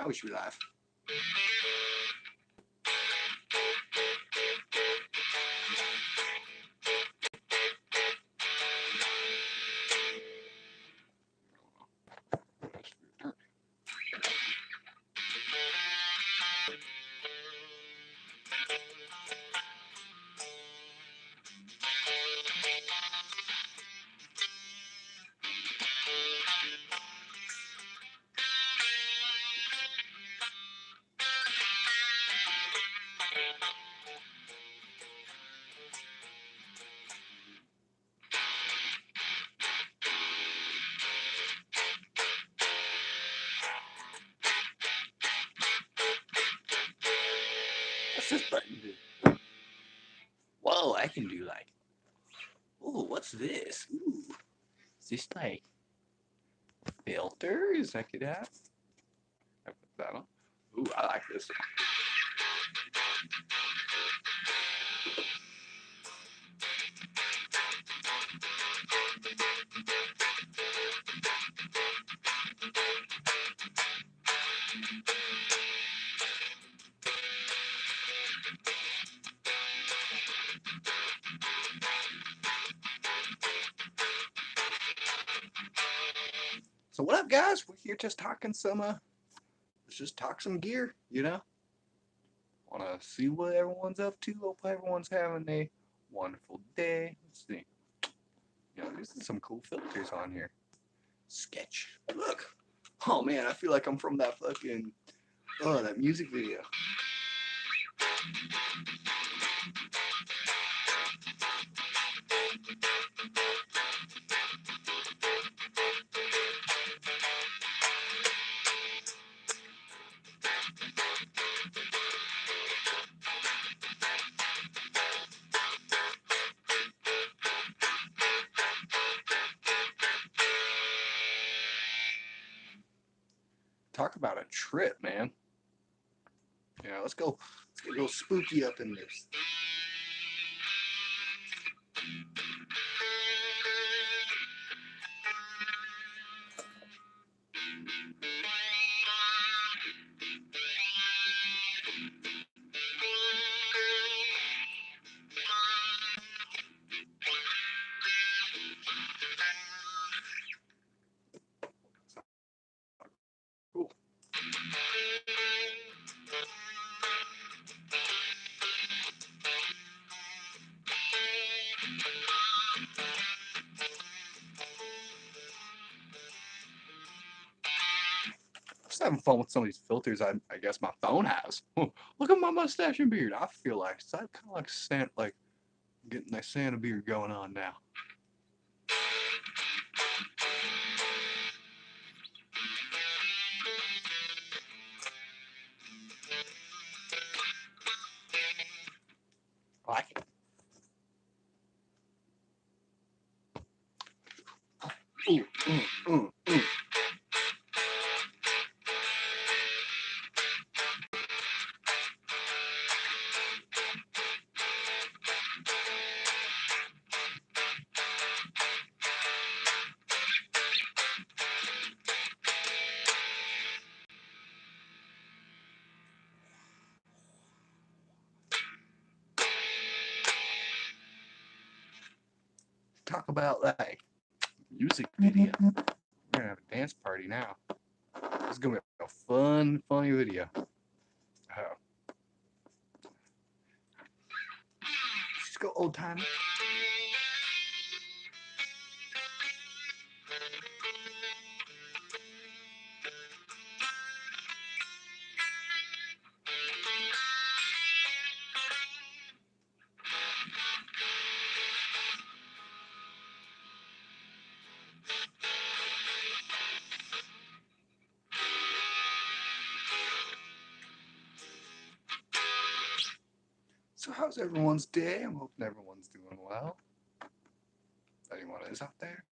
Now we should be live. What's this button do? Whoa, I can do like, ooh, what's this? Ooh, is this like filters I could have? I put that on. Ooh, I like this one. So what up, guys? We're here just talking some, let's just talk some gear, you know? Want to see what everyone's up to. Hope everyone's having a wonderful day. Let's see. You know, there's some cool filters on here. Sketch. Look. Oh, man, I feel like I'm from that fucking, that music video. Talk about a trip, man. Yeah, let's go. Let's get a little spooky up in this. Cool. Just having fun with some of these filters I guess my phone has. Look at my mustache and beard. I feel like it's kind of like Santa, like getting that Santa beard going on now. I like it. Ooh. Talk about like music video. We're gonna have a dance party now. This is gonna be a fun, funny video. Just go old time. So how's everyone's day? I'm hoping everyone's doing well. Anyone is out there?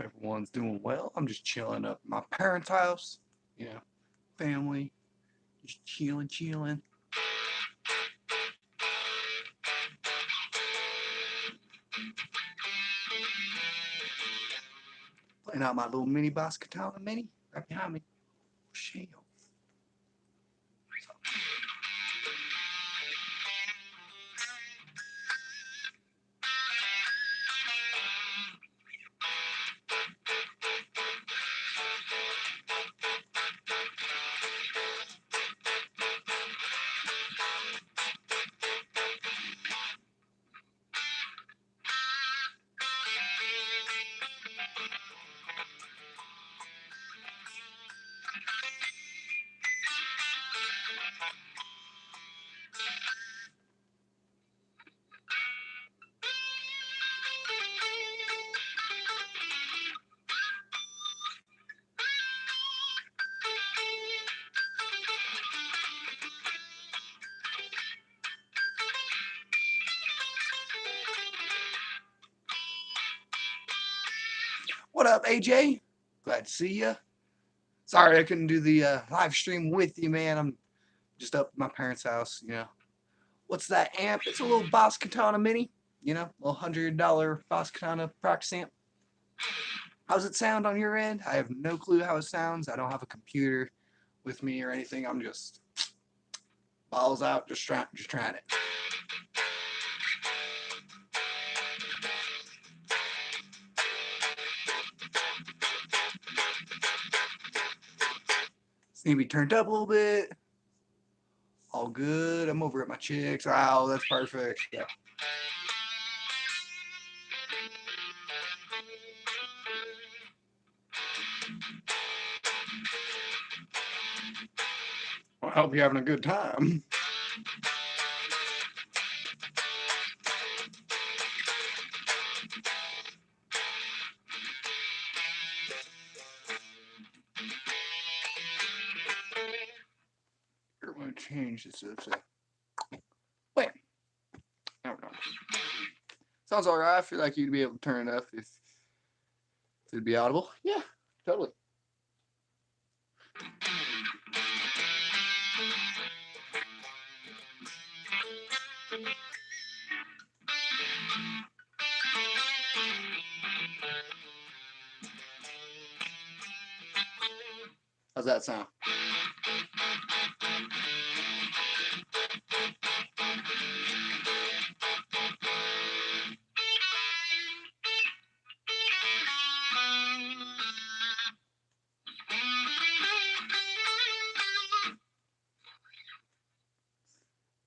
everyone's doing well. I'm just chilling up at my parents' house. You know, family, just chilling. Playing out my little mini boss katana mini right behind me. Shit. What up, AJ? Glad to see you. Sorry I couldn't do the live stream with you, man. I'm just up at my parents' house, you know. What's that amp? It's a little Boss Katana Mini, you know, a little $100 Boss Katana practice amp. How's it sound on your end? I have no clue how it sounds. I don't have a computer with me or anything. I'm just balls out, just trying it. It's need to be turned up a little bit. All good. I'm over at my chicks. Wow, that's perfect. Yeah. Well, I hope you're having a good time. You're going to change this. Wait. No. Sounds alright. I feel like you'd be able to turn it up if it'd be audible. Yeah, totally. How's that sound?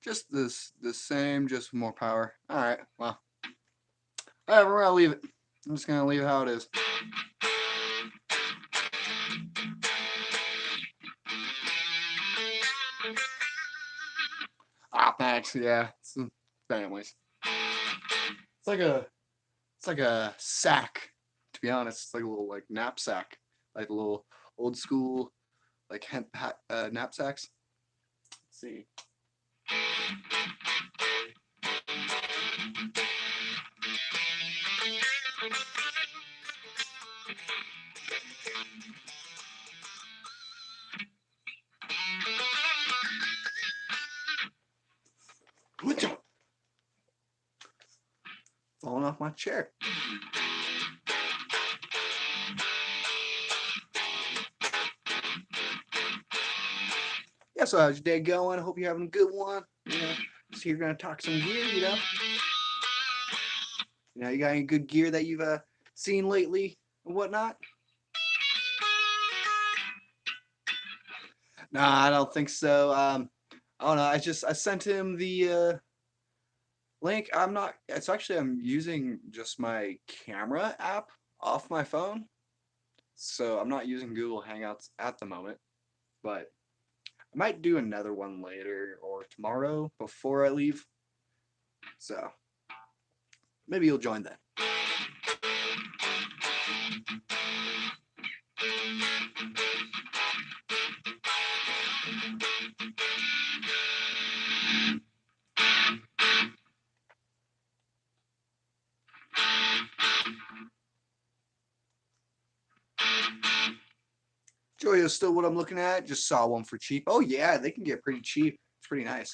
Just the same, just more power. All right, well, whatever. We're gonna leave it. I'm just gonna leave it how it is. Ah, thanks. Yeah, families. It's like a sack. To be honest, it's like a little like knapsack, like a little old school like knapsacks. Let's see. Falling off my chair. Yeah, so how's your day going? I hope you're having a good one. You know, so you're gonna talk some gear, you know. You know, you got any good gear that you've seen lately and whatnot? Nah, I don't think so. I don't know. I sent him the link. I'm using just my camera app off my phone. So I'm not using Google Hangouts at the moment, but I might do another one later or tomorrow before I leave. So maybe you'll join then. Joyo is still what I'm looking at. Just saw one for cheap. Oh yeah, they can get pretty cheap. It's pretty nice.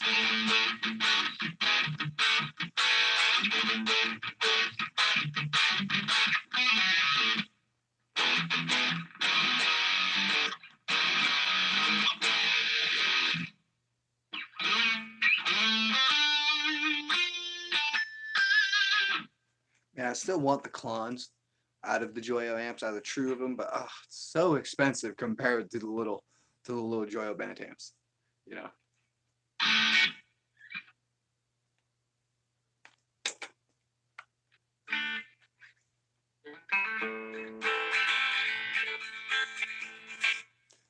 Yeah, I still want the clones out of the Joyo amps, out of the true of them, but it's so expensive compared to the little Joyo Band amps, you know.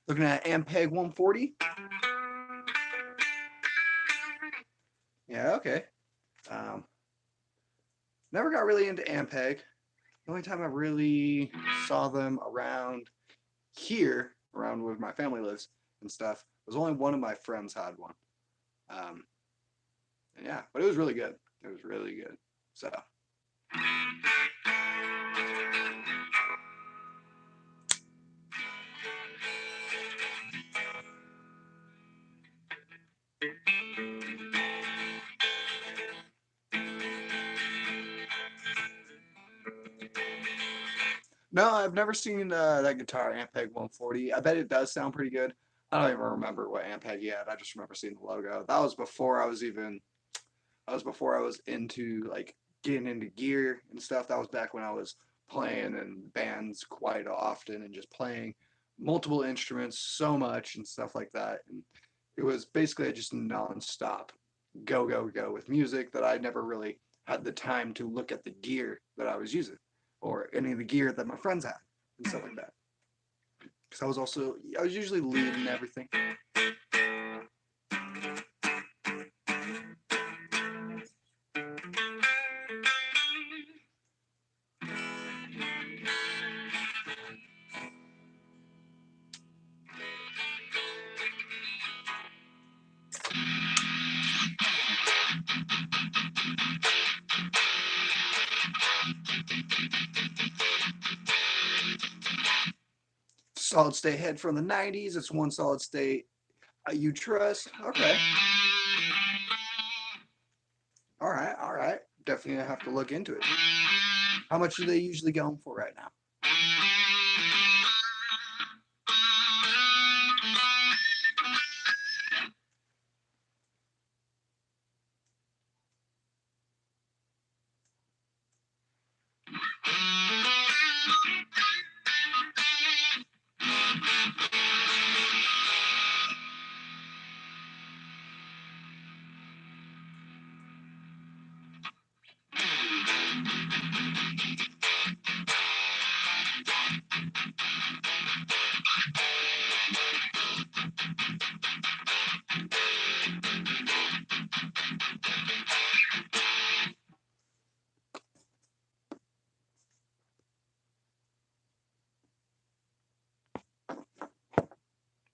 Looking at Ampeg 140. Yeah, okay. Never got really into Ampeg. The only time I really saw them around here, around where my family lives and stuff, was only one of my friends had one. Yeah, but it was really good. It was really good. So. No, I've never seen that guitar Ampeg 140. I bet it does sound pretty good. I don't even remember what Ampeg he had. I just remember seeing the logo. That was before I was even. That was before I was into like getting into gear and stuff. That was back when I was playing in bands quite often and just playing multiple instruments so much and stuff like that. And it was basically just nonstop go go go with music that I never really had the time to look at the gear that I was using or any of the gear that my friends had and stuff like that. Because I was usually leading everything. Solid state head from the 90s. It's one solid state you trust. Okay. All right, all right. Definitely gonna have to look into it. How much are they usually going for right now?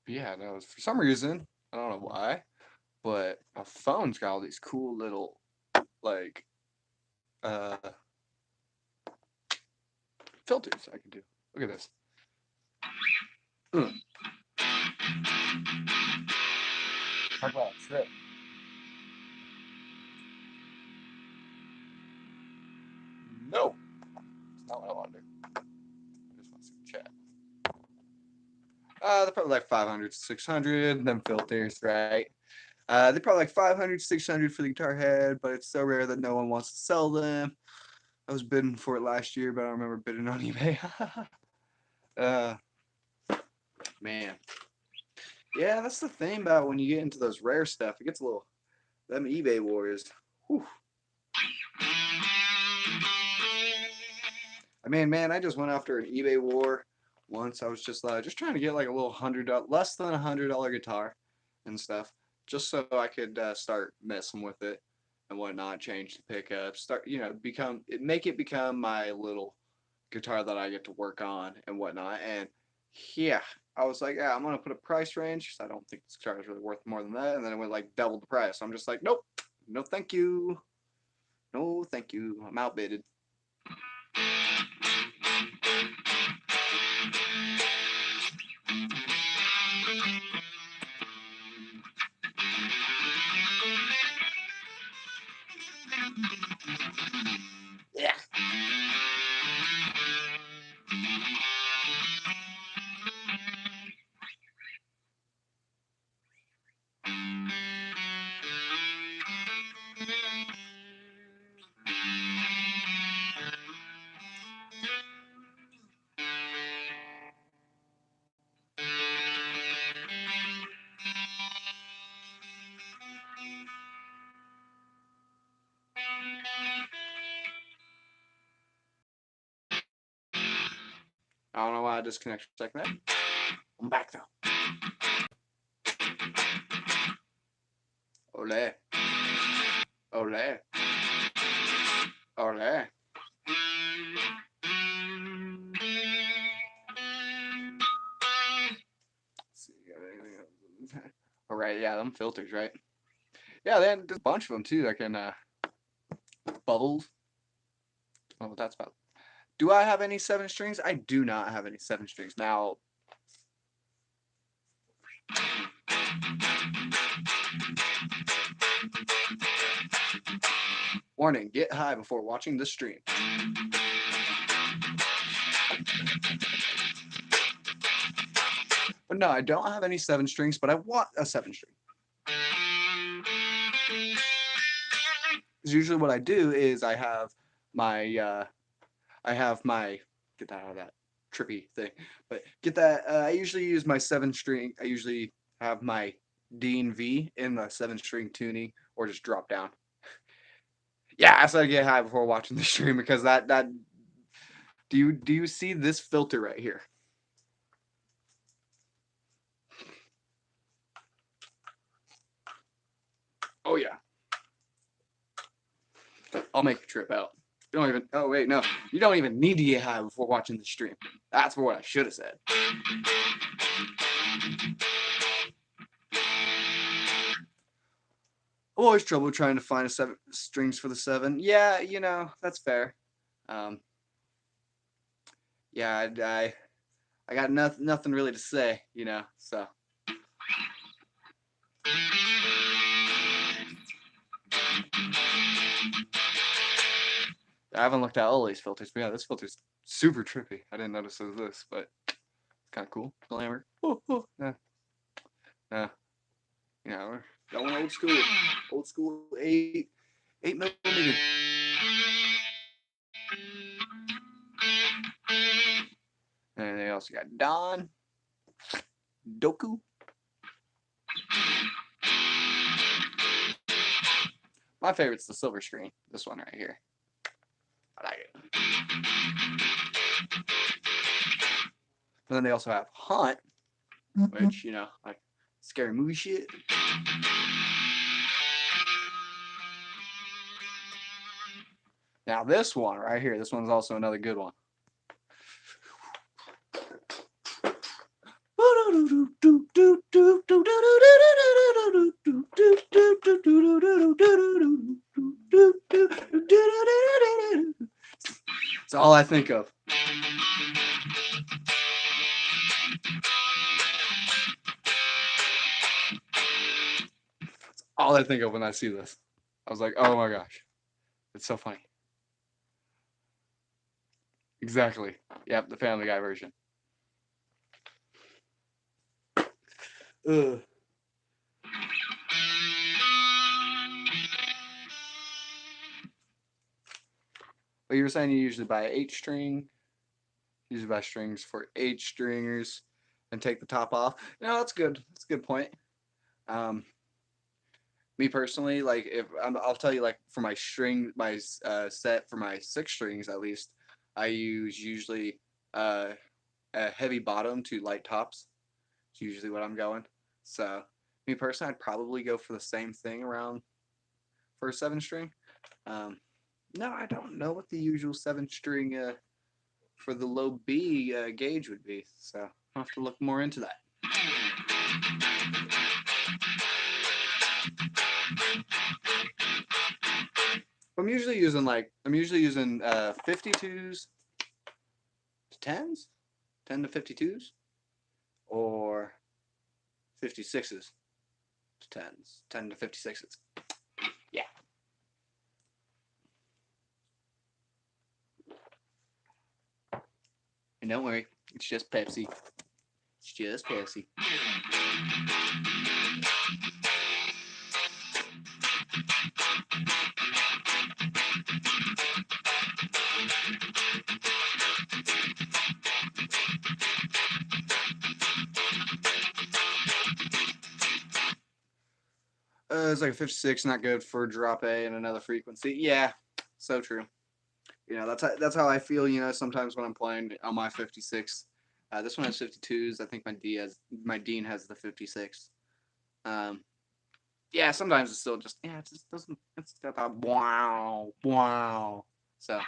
Yeah, no, for some reason, I don't know why, but my phone's got all these cool little like uh filters I can do. Look at this. Talk about a trip. No, it's not what I want to do. I just want to see the chat. They're probably like 500, 600, them filters, right? They're probably like 500, 600 for the guitar head, but it's so rare that no one wants to sell them. I was bidding for it last year, but I don't remember bidding on eBay. Man. Yeah, that's the thing about when you get into those rare stuff. It gets a little, them eBay wars. Whew. I mean, man, I just went after an eBay war once. I was just trying to get like a little less than $100 guitar and stuff, just so I could start messing with it and whatnot, change the pickups, start make it become my little guitar that I get to work on and whatnot. And yeah, I was like, yeah, I'm gonna put a price range because I don't think this guitar is really worth more than that. And then it went like double the price. So I'm just like, nope, no, thank you, no, thank you, I'm outbidded. disconnect for a second there. I'm back though. Ole. Ole. Ole. All right, yeah, them filters, right? Yeah, there's a bunch of them too. I can bubbles. I don't know what that's about. Do I have any 7 strings? I do not have any 7 strings. Now, warning, get high before watching the stream. But no, I don't have any 7 strings, but I want a 7 string. Because usually what I do is I have my get that out of that trippy thing, but get that I usually use my 7 string. I usually have my D and V in the 7 string tuning, or just drop down. Yeah, I said get high before watching the stream, because that do you see this filter right here? Oh yeah. I'll make a trip out. You don't even. Oh wait, no. You don't even need to get high before watching the stream. That's what I should have said. Always trouble trying to find 7 strings for the 7. Yeah, you know, that's fair. Yeah, I got nothing really to say, you know. So. I haven't looked at all these filters, but yeah, this filter's super trippy. I didn't notice it was this, but it's kind of cool. Glamour. Oh, yeah. You know, we're going old school 8 millimeter. And they also got Don, Doku. My favorite's the silver screen. This one right here. I like it. And then they also have Hunt, which, you know, like scary movie shit. Now this one right here, this one's also another good one. It's all I think of. It's all I think of when I see this. I was like, oh my gosh. It's so funny. Exactly. Yep, the Family Guy version. Ugh. But you were saying you usually buy an 8 string. Usually buy strings for 8 stringers and take the top off. No, that's good. That's a good point. Me personally, like if I'll tell you, like for my string, my set for my 6 strings at least, I use usually a heavy bottom to light tops. It's usually what I'm going. So me personally, I'd probably go for the same thing around for a 7 string. No, I don't know what the usual 7 string for the low B gauge would be. So I'll have to look more into that. I'm usually using 52s to 10s, 10 to 52s, or 56s to 10s, 10 to 56s. Yeah. And don't worry, it's just Pepsi. It's just Pepsi. It's like a 56, not good for drop A and another frequency. Yeah, so true. You know, that's how I feel. You know, sometimes when I'm playing on my 56, This one has 52s. I think my Dean has the 56. Yeah, sometimes it's still just it just doesn't. It's got that wow. So.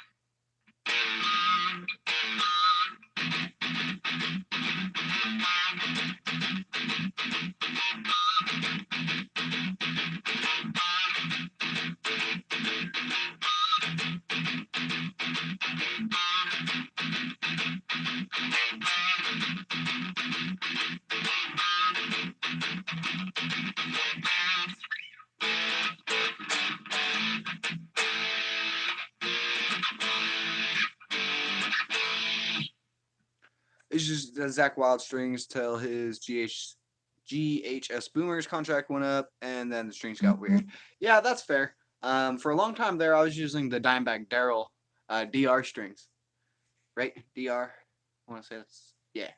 It's just Zach Wild strings till his GHS Boomers contract went up, and then the strings got weird. Yeah, that's fair. For a long time there, I was using the Dimebag Daryl DR strings, right? DR. I want to say that's yeah.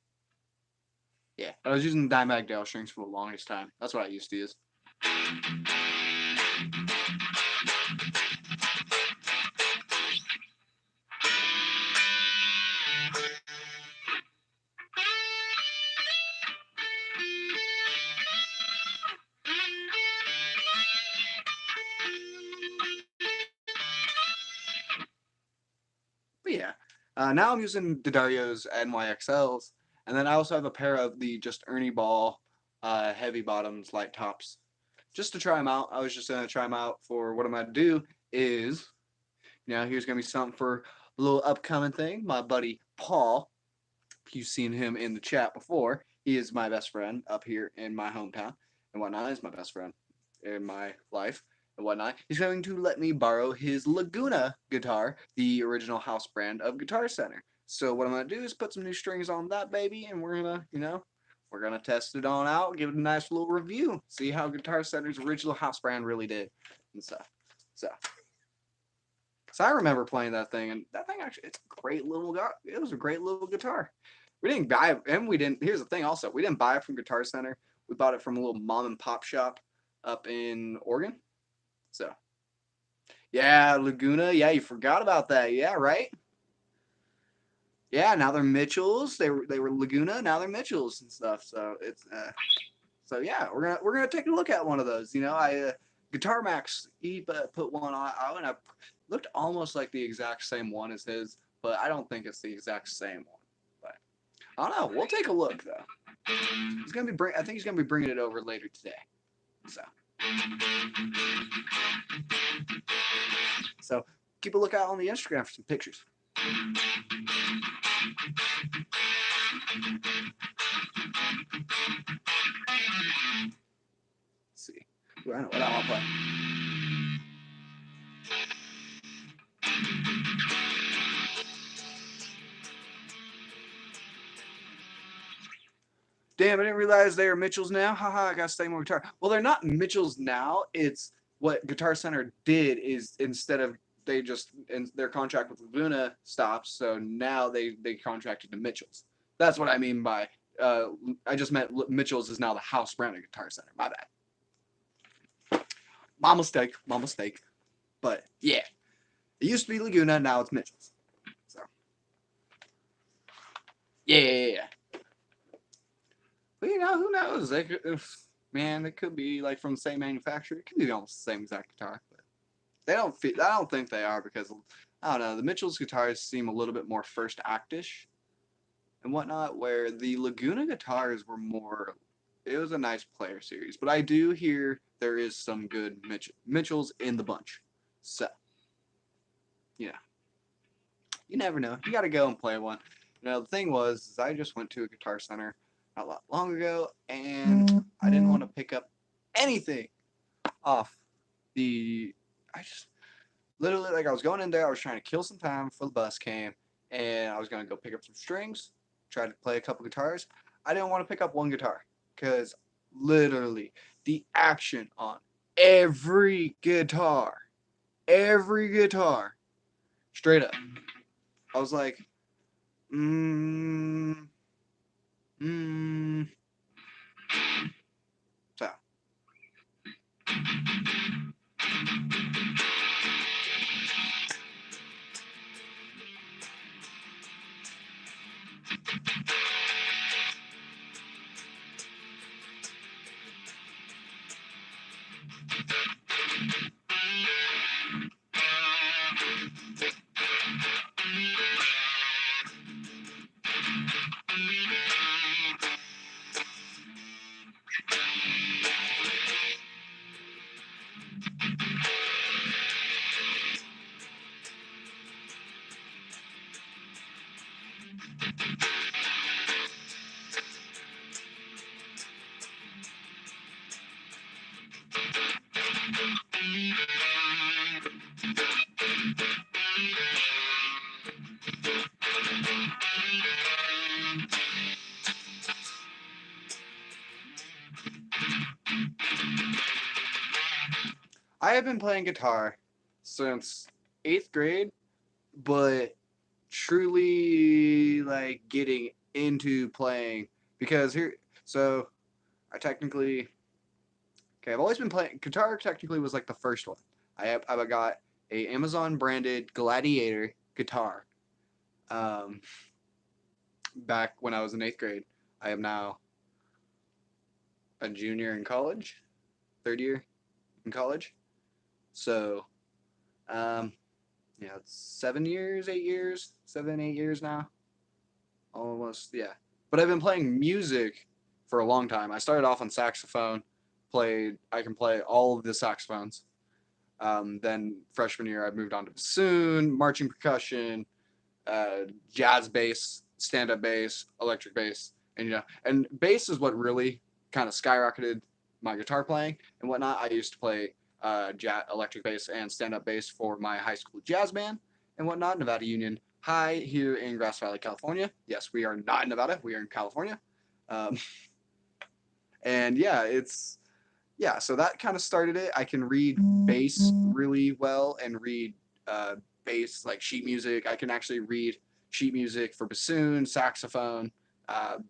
But I was using the Dimebag Daryl strings for the longest time. That's what I used to use. But yeah, now I'm using D'Addario's NYXLs, and then I also have a pair of the just Ernie Ball heavy bottoms light tops, just to try them out. I was just gonna try them out for what I'm gonna do is, here's gonna be something for a little upcoming thing. My buddy Paul, you've seen him in the chat before. He is my best friend up here in my hometown and whatnot. He's my best friend in my life and whatnot. He's going to let me borrow his Laguna guitar, the original house brand of Guitar Center. So what I'm gonna do is put some new strings on that baby, and we're gonna test it on out, give it a nice little review, see how Guitar Center's original house brand really did and stuff. So I remember playing that thing, and that thing actually, it's a great little, it was a great little guitar. We didn't buy it, and here's the thing also, we didn't buy it from Guitar Center. We bought it from a little mom and pop shop up in Oregon. So, yeah, Laguna, yeah, you forgot about that, yeah, right? Yeah, now they're Mitchells. They were Laguna, now they're Mitchells and stuff. So so yeah, we're gonna take a look at one of those. Guitar Max, he put one on, and I looked almost like the exact same one as his, but I don't think it's the exact same one. But I don't know. We'll take a look though. I think he's gonna be bringing it over later today. So keep a lookout on the Instagram for some pictures. Let's see. I know what I want to play. Damn, I didn't realize they are Mitchells now. Haha, I gotta stay more guitar. Well, they're not Mitchells now. It's what Guitar Center did is instead of their contract with Laguna stops, so now they contracted to Mitchells. That's what I mean by I just meant Mitchells is now the house brand of Guitar Center. My bad. My mistake. But yeah, it used to be Laguna, now it's Mitchells. So yeah. But who knows? It could be like from the same manufacturer. It could be almost the same exact guitar, but I don't think they are because I don't know. The Mitchells guitars seem a little bit more first actish and whatnot, where the Laguna guitars were more. It was a nice player series, but I do hear there is some good Mitchells in the bunch. So, you never know. You got to go and play one. The thing was, I just went to a Guitar Center not that long ago, and I didn't want to pick up anything off I just literally, like, I was going in there, I was trying to kill some time before the bus came, and I was going to go pick up some strings, try to play a couple guitars. I didn't want to pick up one guitar because literally the action on every guitar, straight up, I was like, So. I have been playing guitar since 8th grade, but truly like getting into playing because so I technically okay, I've always been playing guitar. Technically, was like the first one. I got a Amazon branded Gladiator guitar um, back when I was in 8th grade. I am now a junior in college, third year in college. So, um, yeah, it's 7 years, 8 years, 7, 8 years now, almost. Yeah, but I've been playing music for a long time. I started off on saxophone. I can play all of the saxophones. Then freshman year, I moved on to bassoon, marching percussion, jazz bass, stand-up bass, electric bass, and bass is what really kind of skyrocketed my guitar playing and whatnot. I used to play electric bass and stand-up bass for my high school jazz band and whatnot, Nevada Union High here in Grass Valley, California. Yes, we are not in Nevada; we are in California. Um, and yeah, so that kind of started it. I can read bass really well and read uh, bass like sheet music. I can actually read sheet music for bassoon, saxophone,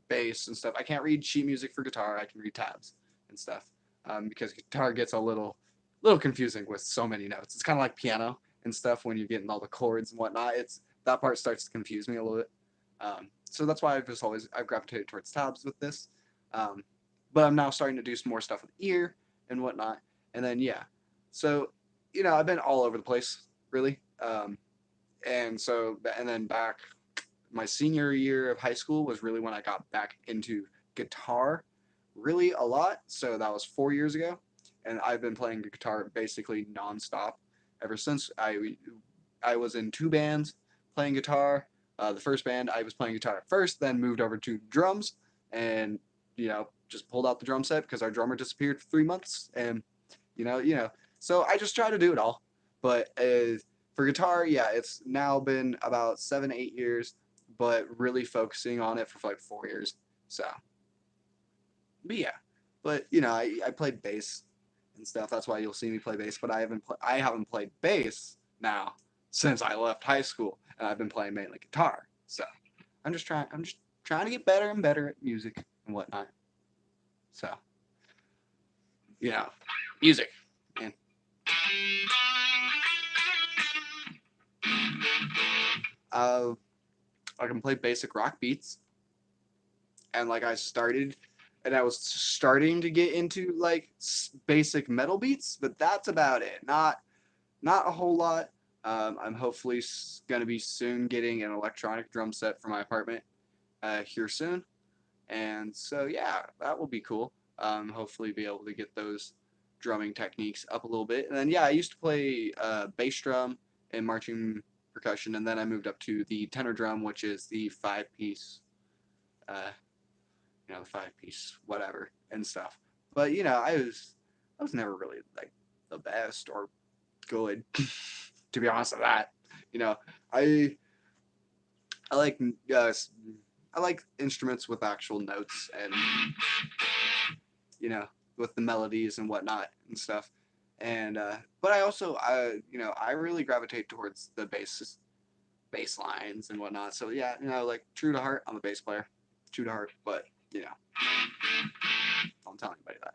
bass and stuff. I can't read sheet music for guitar. I can read tabs and stuff because guitar gets a little confusing with so many notes. It's kind of like piano and stuff when you're getting all the chords and whatnot. It's that part starts to confuse me a little bit. So that's why I've gravitated towards tabs with this. Um, but I'm now starting to do some more stuff with ear and whatnot. And then yeah, so I've been all over the place really. And then back my senior year of high school was really when I got back into guitar really a lot. So that was 4 years ago, and I've been playing guitar basically nonstop ever since. I was in two bands playing guitar. The first band I was playing guitar at first, then moved over to drums, and just pulled out the drum set because our drummer disappeared for 3 months, and so I just try to do it all. But for guitar, yeah, it's now been about 7, 8 years, but really focusing on it for like 4 years. So, but yeah, but I played bass and stuff. That's why you'll see me play bass. But I haven't played bass now since I left high school, and I've been playing mainly guitar. So I'm just trying to get better and better at music and whatnot. So, music, man. Uh, I can play basic rock beats, and like I was starting to get into like basic metal beats, but that's about it. Not a whole lot. I'm hopefully gonna be soon getting an electronic drum set for my apartment here soon, and so yeah, that will be cool. Hopefully be able to get those drumming techniques up a little bit, and then yeah, I used to play bass drum and marching percussion, and then I moved up to the tenor drum, which is the five-piece, uh, the five-piece whatever and stuff. But I was never really like the best or good, to be honest with that. You know, I I like I like instruments with actual notes and you know with the melodies and whatnot and stuff. And but I really gravitate towards the bass lines and whatnot. So yeah, like true to heart, I'm a bass player, true to heart. But don't tell anybody that.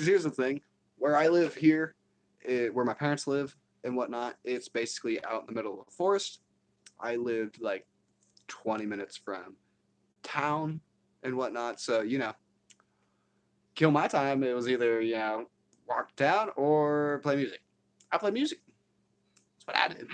Because here's the thing, where I live here, where my parents live and whatnot, it's basically out in the middle of a forest. I lived like 20 minutes from town and whatnot, so kill my time. It was either walk down or play music. I play music. That's what I did.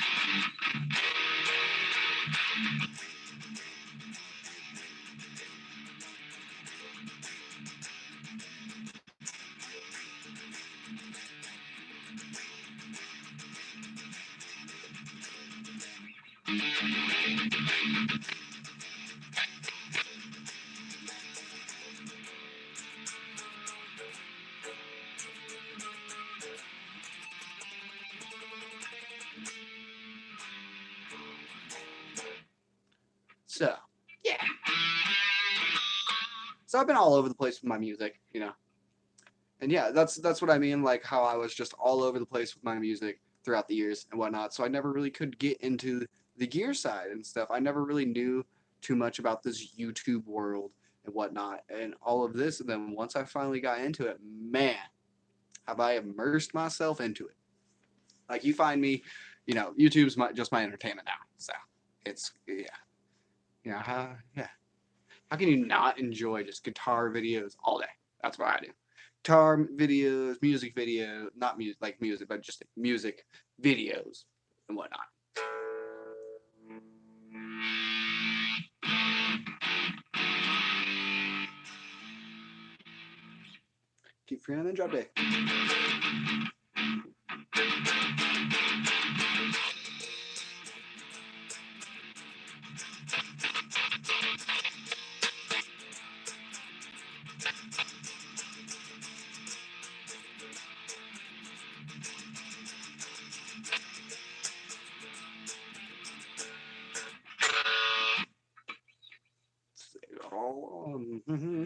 So yeah. So I've been all over the place with my music. And yeah, that's what I mean, like how I was just all over the place with my music throughout the years and whatnot. So I never really could get into the gear side and stuff. I never really knew too much about this YouTube world and whatnot and all of this. And then once I finally got into it, man, have I immersed myself into it. Like you find me, YouTube's just my entertainment now. So it's how can you not enjoy just guitar videos all day? That's what I do. Guitar videos, music videos, not music like music, but just music videos and whatnot. Keep free and then drop it. Mm-hmm.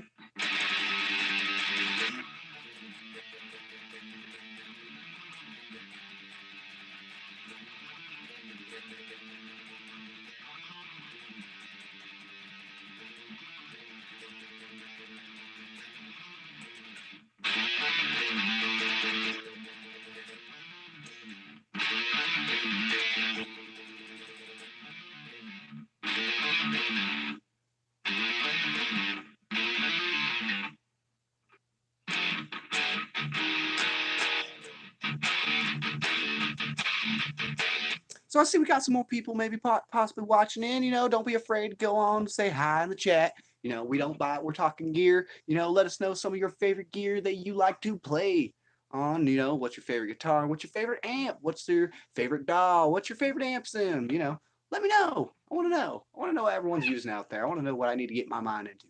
So I see we got some more people maybe possibly watching in. Don't be afraid to go on, say hi in the chat. We don't buy it. We're talking gear. Let us know some of your favorite gear that you like to play on. What's your favorite guitar? What's your favorite amp? What's your favorite DAW? What's your favorite amp sim? Let me know. I want to know. I want to know what everyone's using out there. I want to know what I need to get my mind into.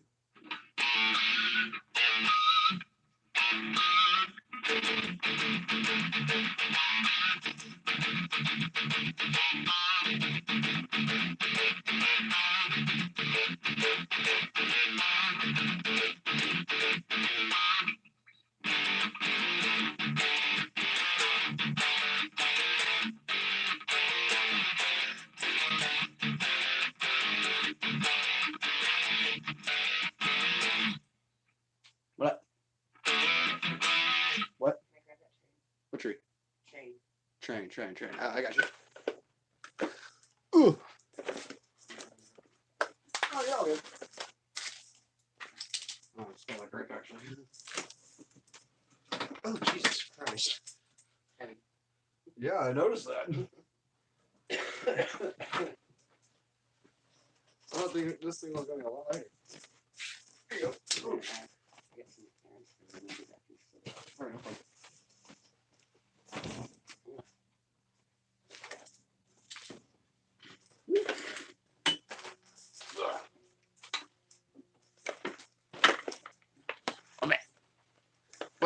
What? What? What tree? Train. I got you. Ooh. Oh, yeah, okay. Oh, it smells like grape, actually. Oh, Jesus Christ. Yeah, I noticed that. I don't think this thing was going to lie. Here you go. Ooh. All right, no problem.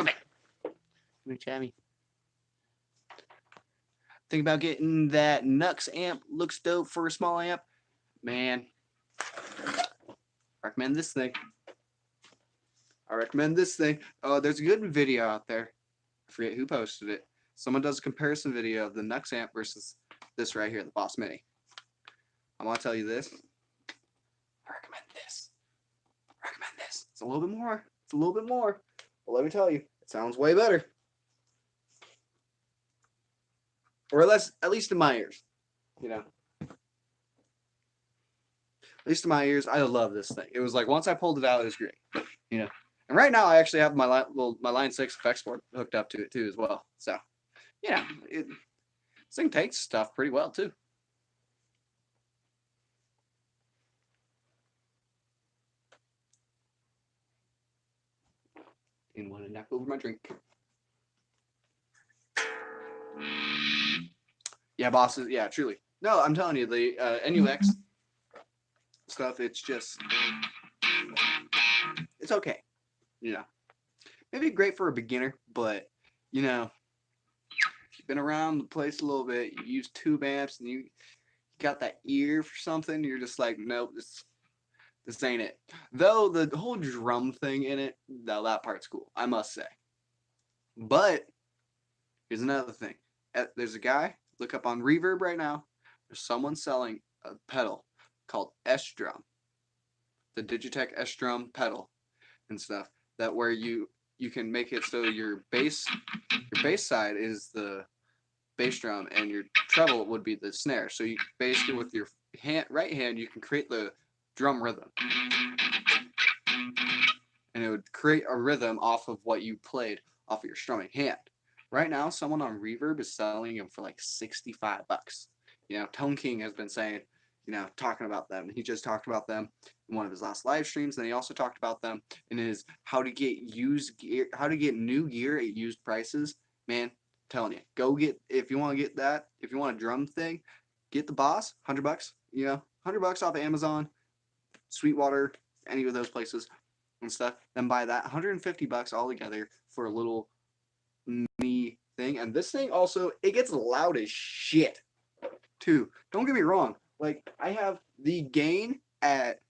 Come here, Chammy. Think about getting that Nux amp. Looks dope for a small amp. Man, recommend this thing. I recommend this thing. Oh, there's a good video out there. I forget who posted it. Someone does a comparison video of the Nux amp versus this right here, the Boss Mini. I'm gonna tell you this. I recommend this. It's a little bit more. But let me tell you, Sounds way better. Or at least in my ears, you know. At least in my ears, I love this thing. It was like once I pulled it out, it was great, you know. And right now, I actually have my Line 6 effects board hooked up to it too as well. So, yeah, this thing takes stuff pretty well too. Didn't want to knock over my drink. Yeah, bosses. Yeah, truly. No, I'm telling you, the NUX stuff. It's just, it's okay. You know, maybe great for a beginner, but you know, if you've been around the place a little bit, you use tube amps, and you got that ear for something, you're just like, nope, this ain't it. Though the whole drum thing in it, no, that part's cool, I must say. But here's another thing. There's a guy, look up on Reverb right now. There's someone selling a pedal called S-Drum, the Digitech S-Drum pedal and stuff. That where you can make it so your bass side is the bass drum and your treble would be the snare. So you basically with your right hand you can create the drum rhythm, and it would create a rhythm off of what you played off of your strumming hand. Right now, someone on Reverb is selling them for like $65. You know, Tone King has been saying, you know, talking about them. He just talked about them in one of his last live streams. And he also talked about them in his how to get new gear at used prices. Man, I'm telling you, go get, if you want to get that, if you want a drum thing, get the Boss, $100. You know, $100 off of Amazon, Sweetwater, any of those places and stuff. Then buy that $150 all together for a little mini thing. And this thing also, it gets loud as shit too. Don't get me wrong. Like, I have the gain at,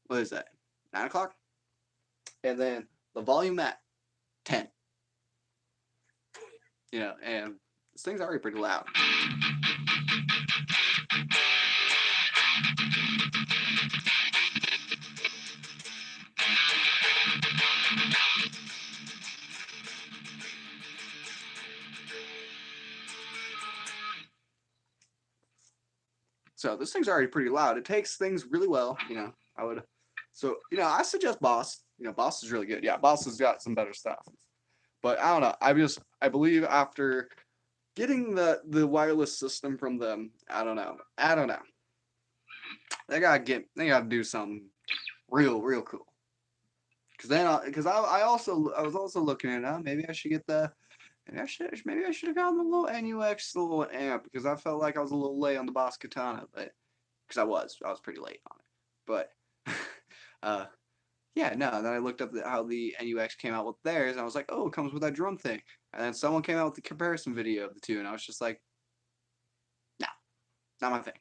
what is that, 9 o'clock? And then the volume at 10. You know, and this thing's already pretty loud. So this thing's already pretty loud. It takes things really well, you know. I suggest Boss. You know, Boss is really good. Yeah, Boss has got some better stuff. But I don't know. I believe after getting the wireless system from them, I don't know. They gotta do something real cool. Because I was also looking at it. Maybe I should get maybe I should have gotten the little NUX little amp, because I felt like I was a little late on the Boss Katana, but because I was pretty late on it. But yeah, no. And then I looked up how the NUX came out with theirs, and I was like, oh, it comes with that drum thing. And then someone came out with the comparison video of the two, and I was just like, no, not my thing.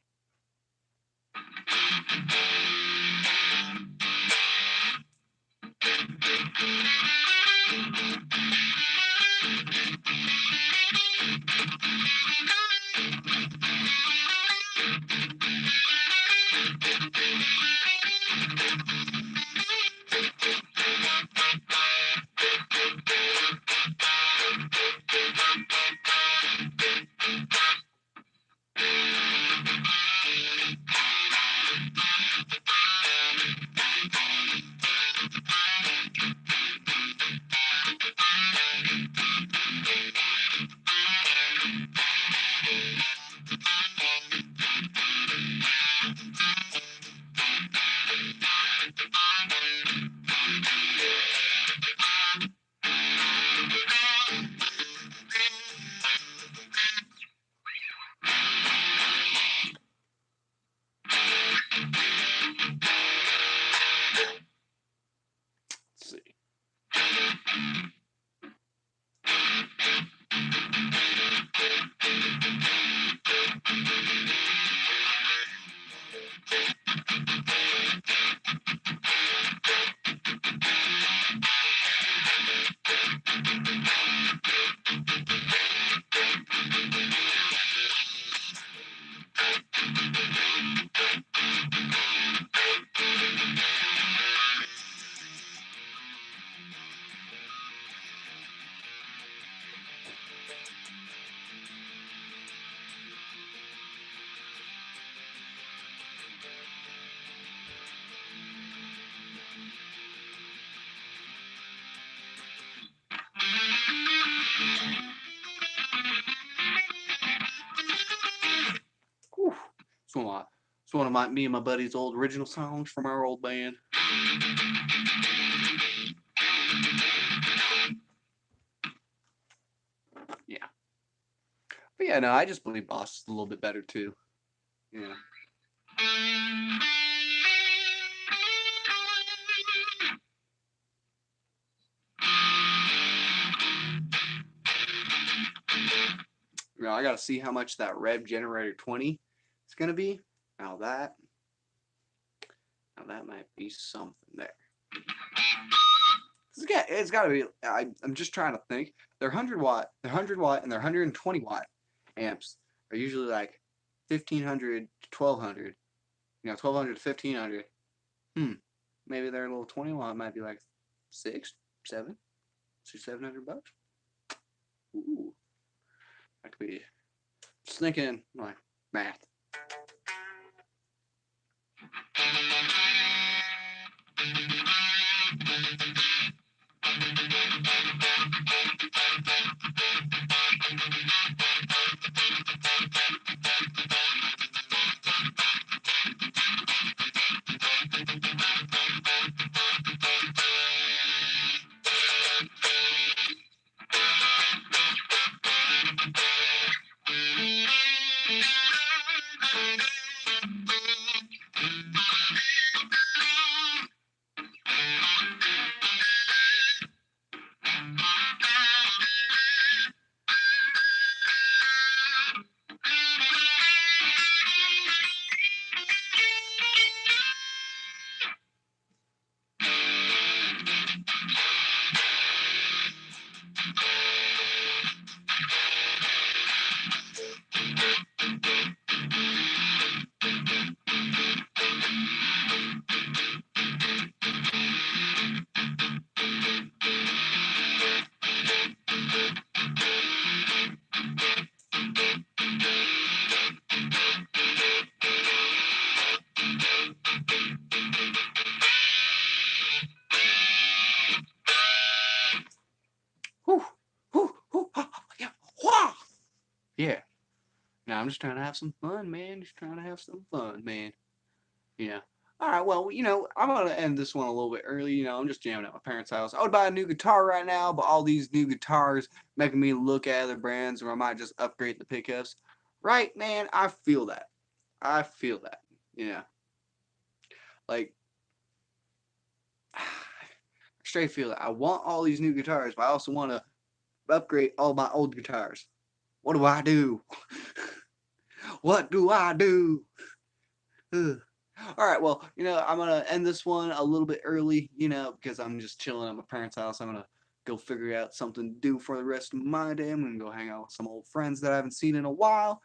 It's one of me and my buddy's old original songs from our old band. Yeah. But yeah, no, I just believe Boss is a little bit better too. Yeah. I gotta see how much that Rev Generator 20 is gonna be. Now that now that might be something there. It's gotta be. I'm just trying to think. They're 100 watt, and they're 120 watt amps are usually like 1500 to 1200. 1200 to 1500. Maybe their little 20 watt might be like six, seven, $700. Ooh, that could be. Just thinking like math. Whew, whew, whew, yeah, wah! Yeah. Now I'm just trying to have some fun, man. Just trying to have some fun, man. Yeah. All right. Well, I'm gonna end this one a little bit early. I'm just jamming at my parents' house. I would buy a new guitar right now, but all these new guitars making me look at other brands, or I might just upgrade the pickups. Right, man. I feel that. I feel that. Yeah. Like, I straight feel that. I want all these new guitars, but I also want to upgrade all my old guitars. What do I do? What do I do? Ugh. All right, well, I'm gonna end this one a little bit early, because I'm just chilling at my parents' house. I'm gonna go figure out something to do for the rest of my day. I'm gonna go hang out with some old friends that I haven't seen in a while.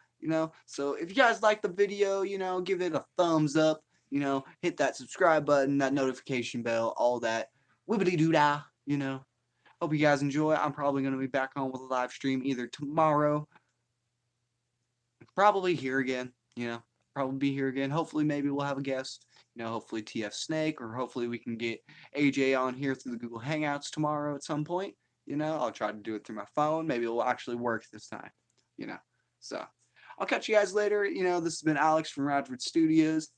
So if you guys like the video, give it a thumbs up, hit that subscribe button, that notification bell, all that wibbity doo dah. Hope you guys enjoy. I'm probably gonna be back on with a live stream either tomorrow, probably here again, probably be here again. Hopefully, maybe we'll have a guest, hopefully TF Snake, or hopefully we can get AJ on here through the Google Hangouts tomorrow at some point. I'll try to do it through my phone. Maybe it'll actually work this time, you know. So I'll catch you guys later. This has been Alex from Radford Studios.